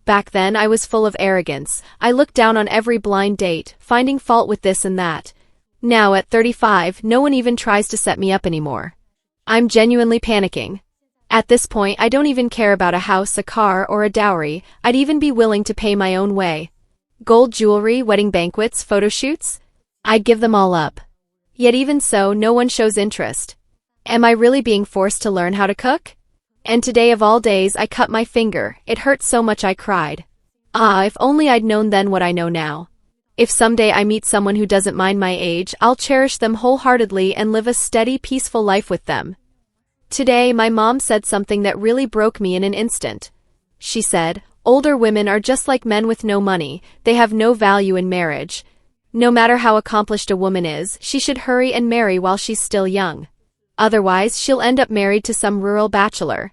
Back then I was full of arrogance. I looked down on every blind date, finding fault with this and that. Now at 35, no one even tries to set me up anymore. I'm genuinely panicking. At this point, I don't even care about a house, a car, or a dowry. I'd even be willing to pay my own way. Gold jewelry, wedding banquets, photo shoots? I'd give them all up. Yet even so, no one shows interest. Am I really being forced to learn how to cook? And today of all days, I cut my finger. It hurt so much I cried. Ah, if only I'd known then what I know now. If someday I meet someone who doesn't mind my age, I'll cherish them wholeheartedly and live a steady, peaceful life with them. Today, my mom said something that really broke me in an instant. She said, "Older women are just like men with no money. They have no value in marriage. No matter how accomplished a woman is, she should hurry and marry while she's still young. Otherwise, she'll end up married to some rural bachelor."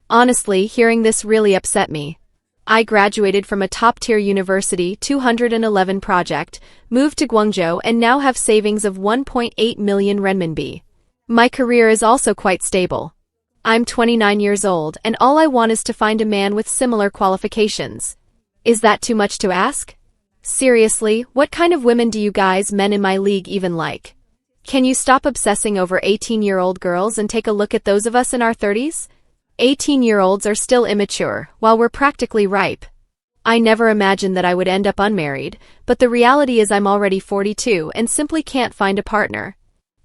Honestly, hearing this really upset me. I graduated from a top-tier university 211 project, moved to Guangzhou and now have savings of 1.8 million renminbi. My career is also quite stable. I'm 29 years old and all I want is to find a man with similar qualifications. Is that too much to ask? Seriously, what kind of women do you guys men in my league even like? Can you stop obsessing over 18-year-old girls and take a look at those of us in our 30s? 18-year-olds are still immature, while we're practically ripe. I never imagined that I would end up unmarried, but the reality is I'm already 42 and simply can't find a partner.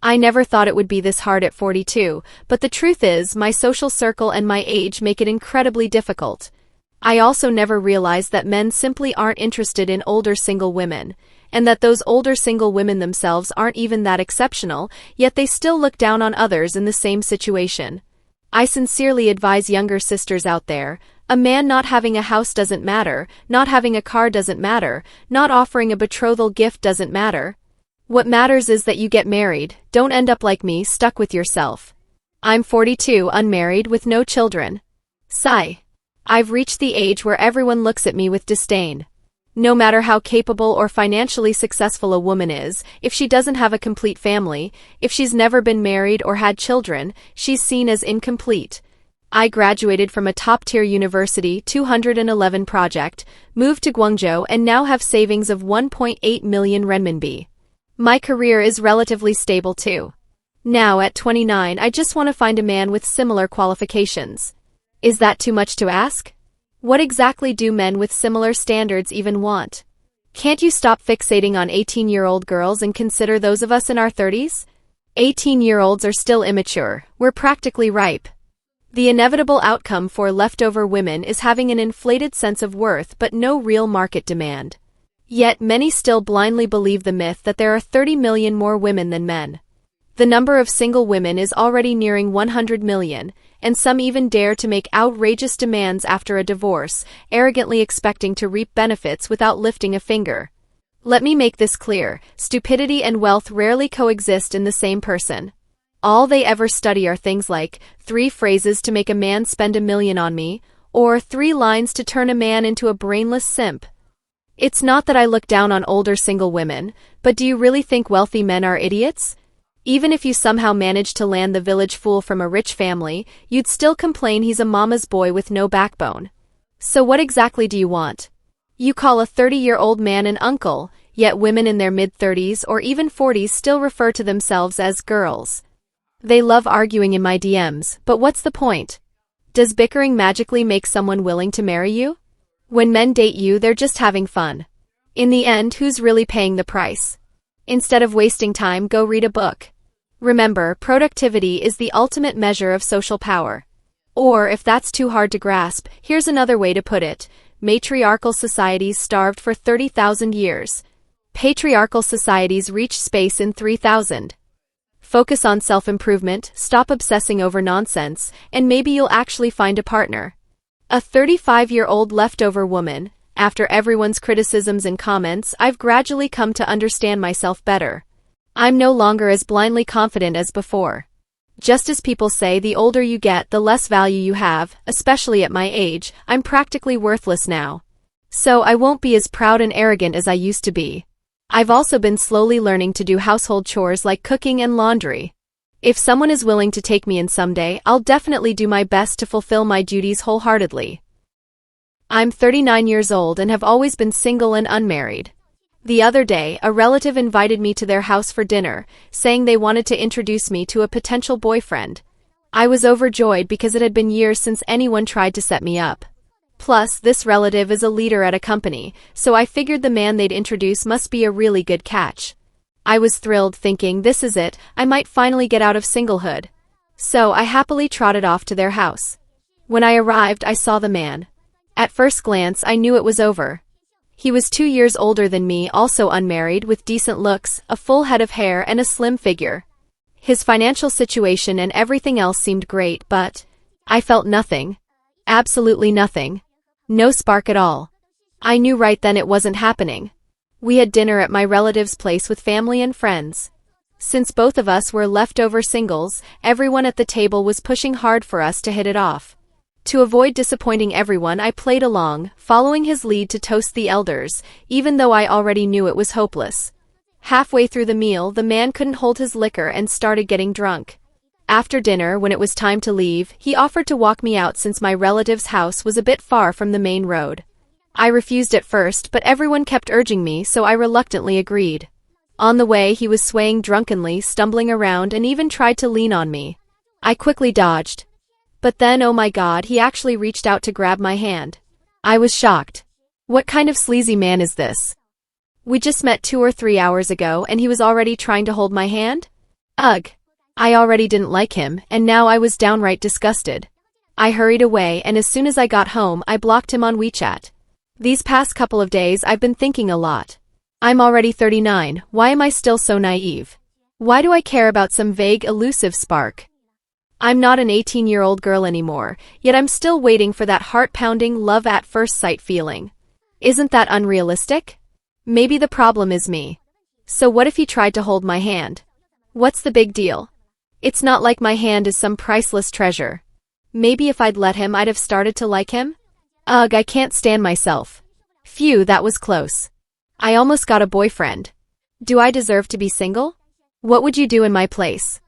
I never thought it would be this hard at 42, but the truth is, my social circle and my age make it incredibly difficult. I also never realized that men simply aren't interested in older single women, and that those older single women themselves aren't even that exceptional, yet they still look down on others in the same situation. I sincerely advise younger sisters out there, a man not having a house doesn't matter, not having a car doesn't matter, not offering a betrothal gift doesn't matter. What matters is that you get married, don't end up like me, stuck with yourself. I'm 42, unmarried, with no children. Sigh. I've reached the age where everyone looks at me with disdain. No matter how capable or financially successful a woman is, if she doesn't have a complete family, if she's never been married or had children, she's seen as incomplete. I graduated from a top-tier university 211 project, moved to Guangzhou and now have savings of 1.8 million renminbi. My career is relatively stable too. Now at 29, I just want to find a man with similar qualifications. Is that too much to ask? What exactly do men with similar standards even want? Can't you stop fixating on 18-year-old girls and consider those of us in our 30s? 18-year-olds are still immature, we're practically ripe. The inevitable outcome for leftover women is having an inflated sense of worth but no real market demand. Yet many still blindly believe the myth that there are 30 million more women than men. The number of single women is already nearing 100 million, and some even dare to make outrageous demands after a divorce, arrogantly expecting to reap benefits without lifting a finger. Let me make this clear, stupidity and wealth rarely coexist in the same person. All they ever study are things like 3 phrases to make a man spend $1 million on me, or 3 lines to turn a man into a brainless simp. It's not that I look down on older single women, but do you really think wealthy men are idiots? Even if you somehow managed to land the village fool from a rich family, you'd still complain he's a mama's boy with no backbone. So what exactly do you want? You call a 30-year-old man an uncle, yet women in their mid-30s or even 40s still refer to themselves as girls. They love arguing in my DMs, but what's the point? Does bickering magically make someone willing to marry you? When men date you, they're just having fun. In the end, who's really paying the price? Instead of wasting time, go read a book. Remember, productivity is the ultimate measure of social power. Or, if that's too hard to grasp, here's another way to put it. Matriarchal societies starved for 30,000 years. Patriarchal societies reached space in 3,000. Focus on self-improvement, stop obsessing over nonsense, and maybe you'll actually find a partner. A 35-year-old leftover woman. After everyone's criticisms and comments, I've gradually come to understand myself better. I'm no longer as blindly confident as before. Just as people say the older you get, the less value you have, especially at my age, I'm practically worthless now. So I won't be as proud and arrogant as I used to be. I've also been slowly learning to do household chores like cooking and laundry. If someone is willing to take me in someday, I'll definitely do my best to fulfill my duties wholeheartedly. I'm 39 years old and have always been single and unmarried. The other day, a relative invited me to their house for dinner, saying they wanted to introduce me to a potential boyfriend. I was overjoyed because it had been years since anyone tried to set me up. Plus, this relative is a leader at a company, so I figured the man they'd introduce must be a really good catch. I was thrilled, thinking this is it, I might finally get out of singlehood. So I happily trotted off to their house. When I arrived, I saw the man. At first glance, I knew it was over. He was 2 years older than me, also unmarried, with decent looks, a full head of hair and a slim figure. His financial situation and everything else seemed great, but I felt nothing. Absolutely nothing. No spark at all. I knew right then it wasn't happening. We had dinner at my relative's place with family and friends. Since both of us were leftover singles, everyone at the table was pushing hard for us to hit it off. To avoid disappointing everyone, I played along, following his lead to toast the elders, even though I already knew it was hopeless. Halfway through the meal, the man couldn't hold his liquor and started getting drunk. After dinner, when it was time to leave, he offered to walk me out since my relative's house was a bit far from the main road. I refused at first, but everyone kept urging me, so I reluctantly agreed. On the way, he was swaying drunkenly, stumbling around, and even tried to lean on me. I quickly dodged. But then, oh my God, he actually reached out to grab my hand. I was shocked. What kind of sleazy man is this? We just met 2 or 3 hours ago, and he was already trying to hold my hand? Ugh. I already didn't like him, and now I was downright disgusted. I hurried away, and as soon as I got home, I blocked him on WeChat. These past couple of days, I've been thinking a lot. I'm already 39, why am I still so naive? Why do I care about some vague, elusive spark? I'm not an 18-year-old girl anymore, yet I'm still waiting for that heart-pounding love-at-first-sight feeling. Isn't that unrealistic? Maybe the problem is me. So what if he tried to hold my hand? What's the big deal? It's not like my hand is some priceless treasure. Maybe if I'd let him, I'd have started to like him? Ugh, I can't stand myself. Phew, that was close. I almost got a boyfriend. Do I deserve to be single? What would you do in my place?